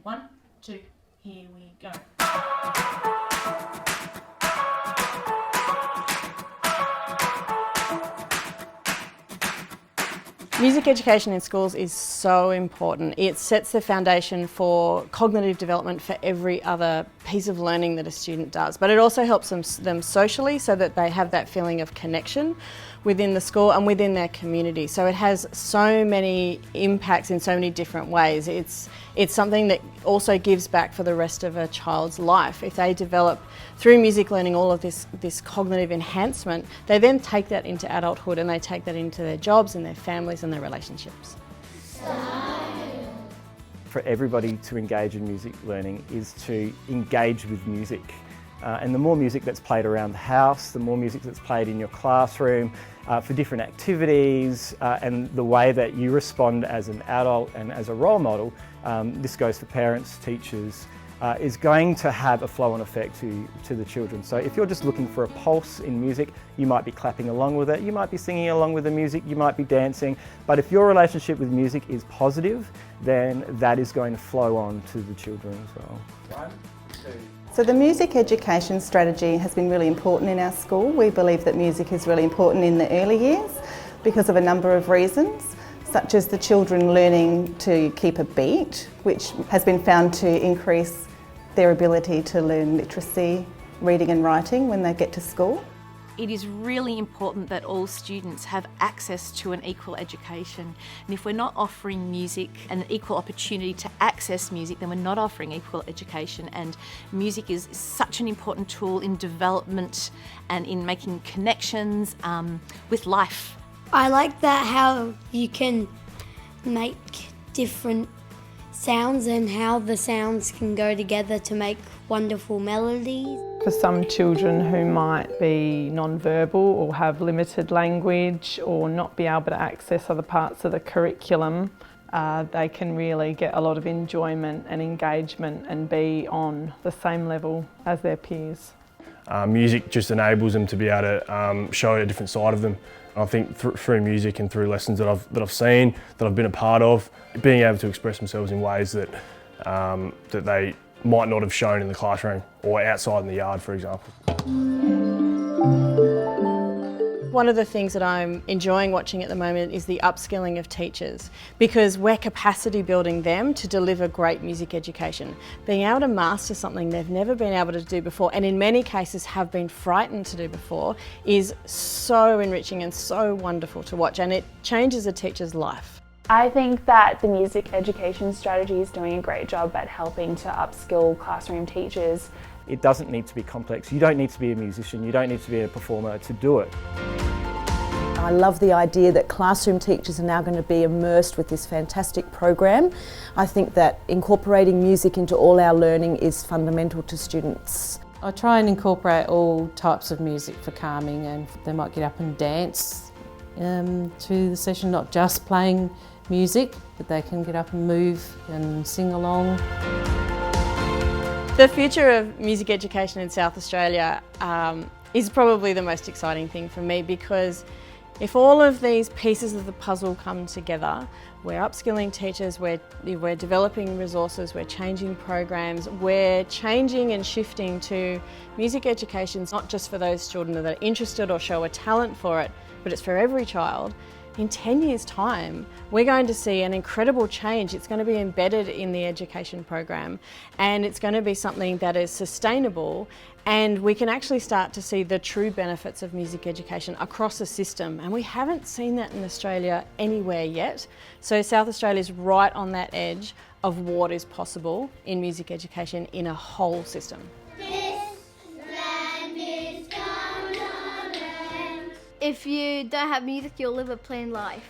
1, 2, here we go. Music education in schools is so important. It sets the foundation for cognitive development for every other piece of learning that a student does. But it also helps them socially, so that they have that feeling of connection within the school and within their community. So it has so many impacts in so many different ways. It's something that also gives back for the rest of a child's life. If they develop through music learning all of this cognitive enhancement, they then take that into adulthood and they take that into their jobs and their families and their relationships. For everybody to engage in music learning is to engage with music. And the more music that's played around the house, the more music that's played in your classroom, for different activities, and the way that you respond as an adult and as a role model, this goes for parents, teachers, is going to have a flow-on effect to the children. So if you're just looking for a pulse in music, you might be clapping along with it, you might be singing along with the music, you might be dancing, but if your relationship with music is positive, then that is going to flow on to the children as well. 1, 2. So the music education strategy has been really important in our school. We believe that music is really important in the early years because of a number of reasons, such as the children learning to keep a beat, which has been found to increase their ability to learn literacy, reading and writing when they get to school. It is really important that all students have access to an equal education. And if we're not offering music an equal opportunity to access music, then we're not offering equal education. And music is such an important tool in development and in making connections with life. I like that how you can make different sounds and how the sounds can go together to make wonderful melodies. For some children who might be non-verbal or have limited language or not be able to access other parts of the curriculum, they can really get a lot of enjoyment and engagement and be on the same level as their peers. Music just enables them to be able to show a different side of them. I think through music and through lessons that I've seen, that I've been a part of, being able to express themselves in ways that that they might not have shown in the classroom or outside in the yard, for example. One of the things that I'm enjoying watching at the moment is the upskilling of teachers, because we're capacity building them to deliver great music education. Being able to master something they've never been able to do before, and in many cases have been frightened to do before, is so enriching and so wonderful to watch, and it changes a teacher's life. I think that the music education strategy is doing a great job at helping to upskill classroom teachers. It doesn't need to be complex. You don't need to be a musician, you don't need to be a performer to do it. I love the idea that classroom teachers are now going to be immersed with this fantastic program. I think that incorporating music into all our learning is fundamental to students. I try and incorporate all types of music for calming, and they might get up and dance to the session, not just playing music, but they can get up and move and sing along. The future of music education in South Australia is probably the most exciting thing for me, because if all of these pieces of the puzzle come together, we're upskilling teachers, we're developing resources, we're changing programs, we're changing and shifting to music education's not just for those children that are interested or show a talent for it, but it's for every child. In 10 years' time, we're going to see an incredible change. It's going to be embedded in the education program, and it's going to be something that is sustainable, and we can actually start to see the true benefits of music education across the system. And we haven't seen that in Australia anywhere yet. So South Australia is right on that edge of what is possible in music education in a whole system. If you don't have music, you'll live a plain life.